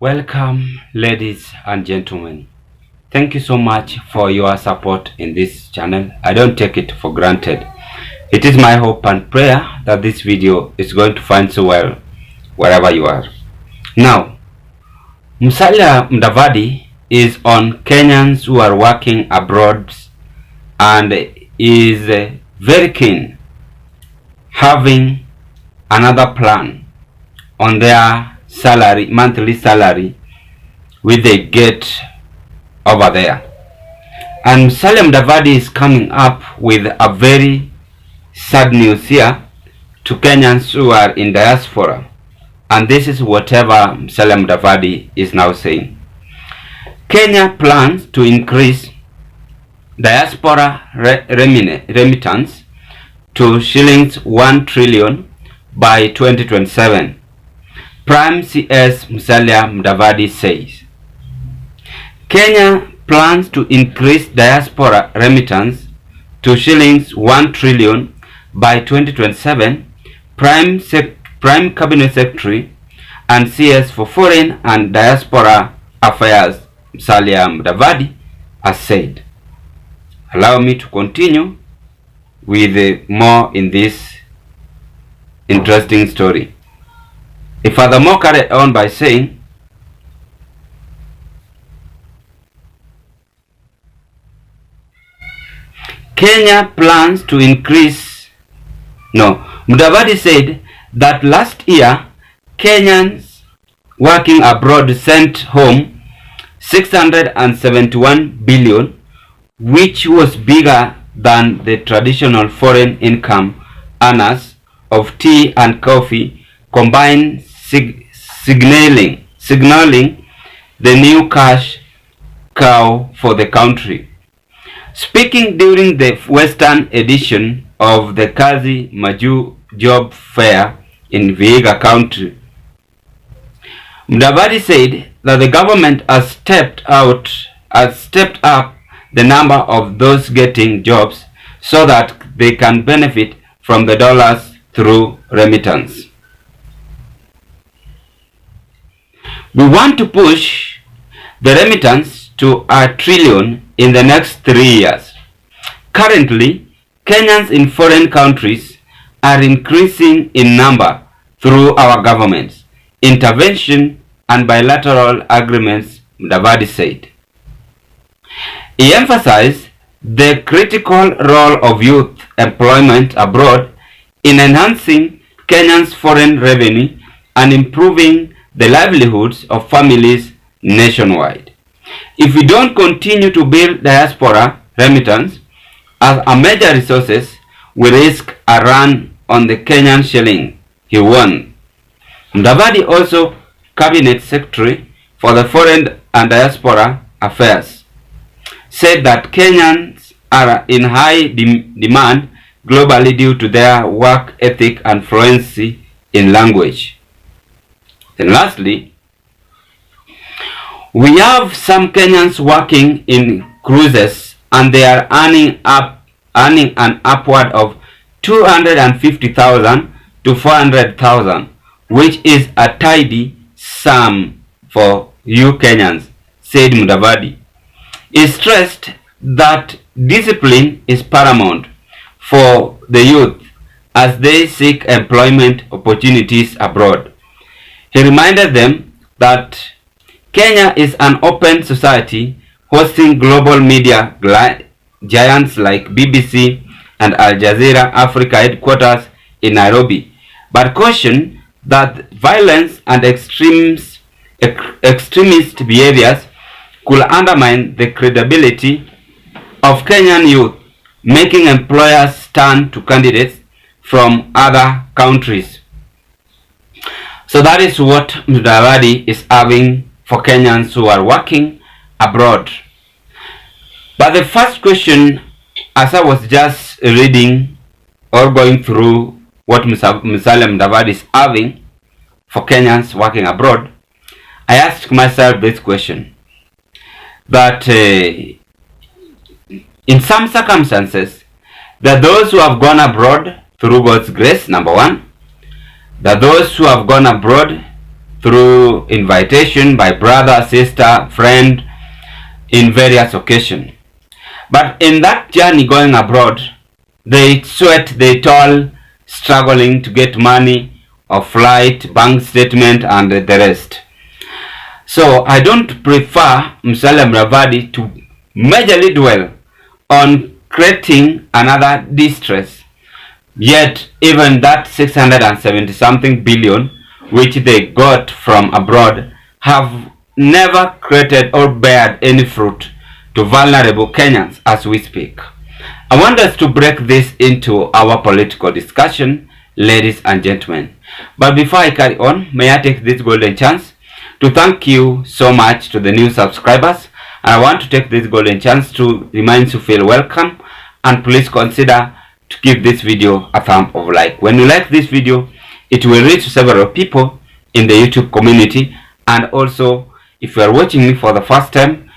Welcome, ladies and gentlemen. Thank you so much for your support in this channel. I don't take it for granted. It is my hope and prayer that this video is going to find so well wherever you are. Now, Musalia Mudavadi is on Kenyans who are working abroad and is very keen having another plan on their salary, monthly salary, which they get over there. And Musalia Mudavadi is coming up with a very sad news here to Kenyans who are in diaspora. And this is whatever Musalia Mudavadi is now saying. Kenya plans to increase diaspora remittance to shillings 1 trillion by 2027. Prime CS Musalia Mudavadi says. Kenya plans to increase diaspora remittance to shillings 1 trillion by 2027. Prime Cabinet Secretary and CS for Foreign and Diaspora Affairs Musalia Mudavadi has said. Allow me to continue with more in this interesting story. He furthermore carried on by saying, Kenya plans to increase. Mudavadi said that last year Kenyans working abroad sent home 671 billion, which was bigger than the traditional foreign income earners of tea and coffee combined, signaling the new cash cow for the country. Speaking during the Western edition of the Kazi Maju Job Fair in Vihiga County, Mudavadi said that the government has stepped up the number of those getting jobs so that they can benefit from the dollars through remittance. We want to push the remittance to 1 trillion in the next 3 years. Currently, Kenyans in foreign countries are increasing in number through our government's intervention and bilateral agreements, Mudavadi said. He emphasized the critical role of youth employment abroad in enhancing Kenyans' foreign revenue and improving the livelihoods of families nationwide. If we don't continue to build diaspora remittance as a major resources, we risk a run on the Kenyan shilling, he warned. Mudavadi, also Cabinet Secretary for the Foreign and Diaspora Affairs, said that Kenyans are in high demand globally due to their work ethic and fluency in language. And lastly, we have some Kenyans working in cruises and they are earning an upward of 250,000 to 400,000, which is a tidy sum for you Kenyans, said Mudavadi. He stressed that discipline is paramount for the youth as they seek employment opportunities abroad. He reminded them that Kenya is an open society hosting global media giants like BBC and Al Jazeera Africa headquarters in Nairobi, but cautioned that violence and extremist behaviors could undermine the credibility of Kenyan youth, making employers turn to candidates from other countries. So that is what Mudavadi is having for Kenyans who are working abroad. But the first question, as I was just reading or going through what Musalia Mudavadi is having for Kenyans working abroad, I asked myself this question, that in some circumstances, there are those who have gone abroad through God's grace, number one. There are those who have gone abroad through invitation by brother, sister, friend in various occasions. But in that journey going abroad, they sweat, they toil, struggling to get money of flight, bank statement, and the rest. So I don't prefer Musalia Mudavadi to majorly dwell on creating another distress. Yet even that 670 something billion which they got from abroad have never created or bared any fruit to vulnerable Kenyans as we speak. I want us to break this into our political discussion, ladies and gentlemen. But before I carry on, may I take this golden chance to thank you so much to the new subscribers. And I want to take this golden chance to remind you feel welcome, and please consider to give this video a thumb of like. When you like this video, it will reach several people in the YouTube community. And also, if you are watching me for the first time,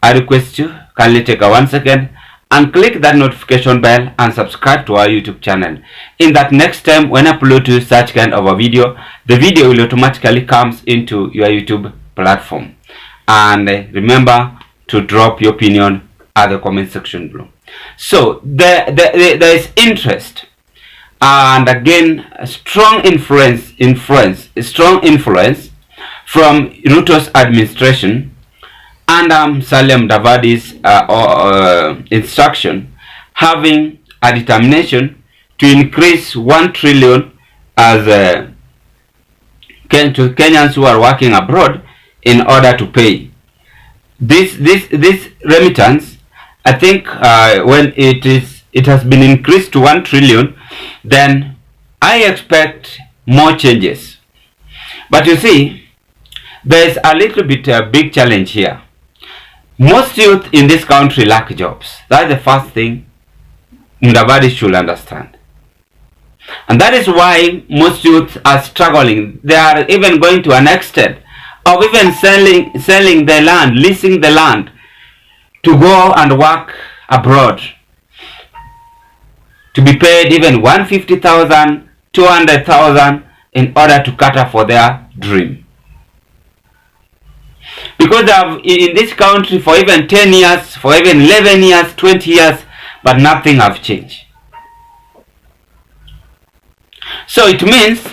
I request you kindly take a 1 second and click that notification bell and subscribe to our YouTube channel. In that next time when I upload to such kind of a video, the video will automatically comes into your YouTube platform. And remember to drop your opinion at the comment section below. So there is interest, and again strong influence from Ruto's administration and Musalia Mudavadi's instruction, having a determination to increase 1 trillion as to Kenyans who are working abroad in order to pay this remittance. I think when it has been increased to 1 trillion, then I expect more changes. But you see, there is a little bit big challenge here. Most youth in this country lack jobs. That's the first thing Mudavadi should understand. And that is why most youth are struggling. They are even going to an extent of even selling their land, leasing the land to go and work abroad, to be paid even 150,000, 200,000 in order to cater for their dream. Because they have in this country for even 10 years, for even 11 years, 20 years, but nothing have changed. So it means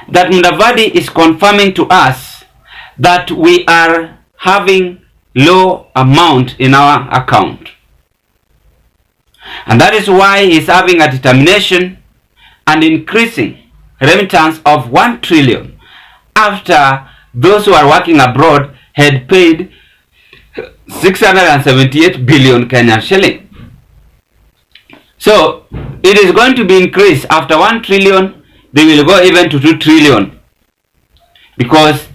that Mudavadi is confirming to us that we are having low amount in our account. And that is why he is having a determination and increasing remittance of 1 trillion after those who are working abroad had paid 678 billion Kenyan shilling. So it is going to be increased. After 1 trillion, they will go even to 2 trillion, because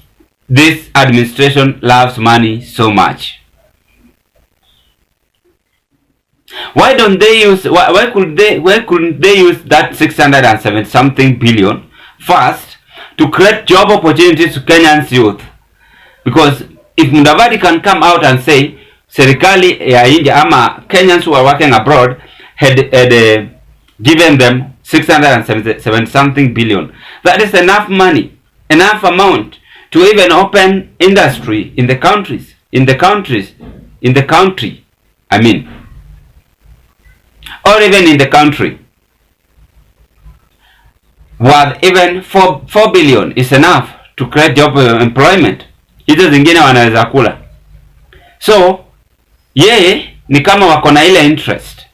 this administration loves money so much. Why don't they use, why couldn't they use that 670 something billion first to create job opportunities to Kenyans youth? Because if Mudavadi can come out and say serikali ya India ama Kenyans who are working abroad had given them 670 something billion, that is enough money, enough amount to even open industry in the country, I mean, or even in the country. Worth even 4 billion is enough to create job employment. Hizo zingine wanaweza kula. So yeye ni kama wako na ile interest,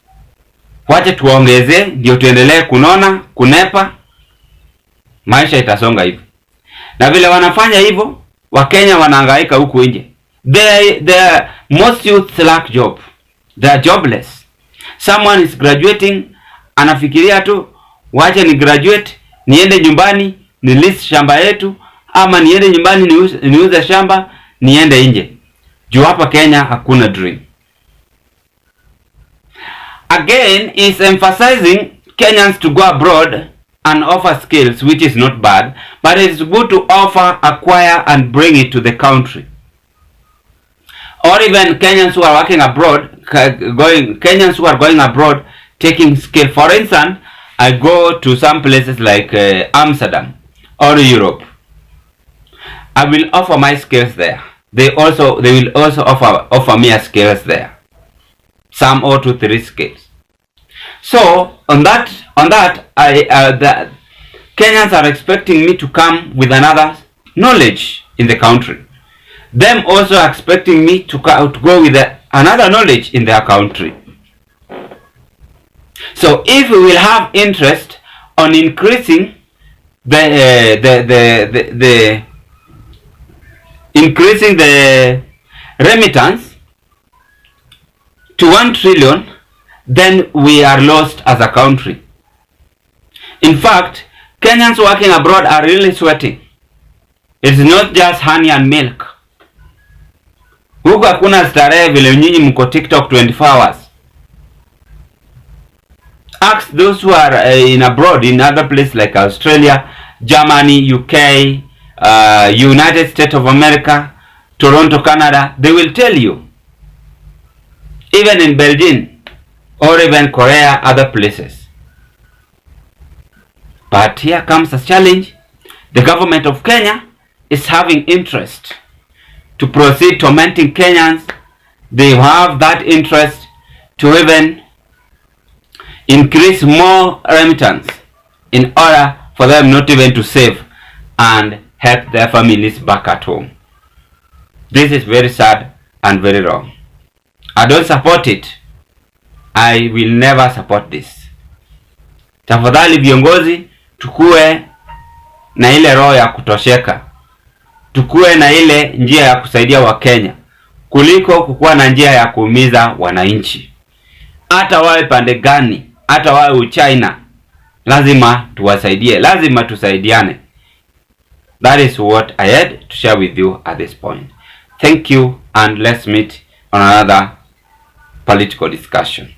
wache tuongeze ndio tuendelee kunona, kunepa, maisha itasonga hivyo. Na vile wanafanya hivyo, Wakenya wanahangaika huku nje. Most youth lack job. They are jobless. Someone is graduating, anafikiria tu, wacha ni graduate, niende nyumbani, ni list shamba yetu, ama niende nyumbani niuze shamba, niende nje. Juu hapa Kenya hakuna dream. Again, is emphasizing Kenyans to go abroad and offer skills, which is not bad, but it's good to offer, acquire, and bring it to the country. Or even Kenyans who are working abroad, Kenyans who are going abroad, taking skill. For instance, I go to some places like Amsterdam or Europe. I will offer my skills there. They will also offer me a skills there. Some 0 to 3 skills. So on that the Kenyans are expecting me to come with another knowledge in the country. Them also expecting me to go with another knowledge in their country. So if we will have interest on increasing increasing the remittance to 1 trillion, then we are lost as a country. In fact, Kenyans working abroad are really sweating. It's not just honey and milk. Huku hakuna starehe vile nyinyi mko TikTok 24 hours. Ask those who are in abroad, in other places like Australia, Germany, UK, United States of America, Toronto, Canada. They will tell you. Even in Belgium or even Korea, other places. But here comes a challenge. The government of Kenya is having interest to proceed tormenting Kenyans. They have that interest to even increase more remittance in order for them not even to save and help their families back at home. This is very sad and very wrong. I don't support it. I will never support this. Tafadhali viongozi, tukue na ile roho ya kutosheka. Tukue na ile njia ya kusaidia Wakenya kuliko kukuwa na njia ya kuumiza wananchi. Hata wawe pande gani, hata wawe Uchina, lazima tuwasaidie, lazima tusaidiane. That is what I had to share with you at this point. Thank you, and let's meet on another political discussion.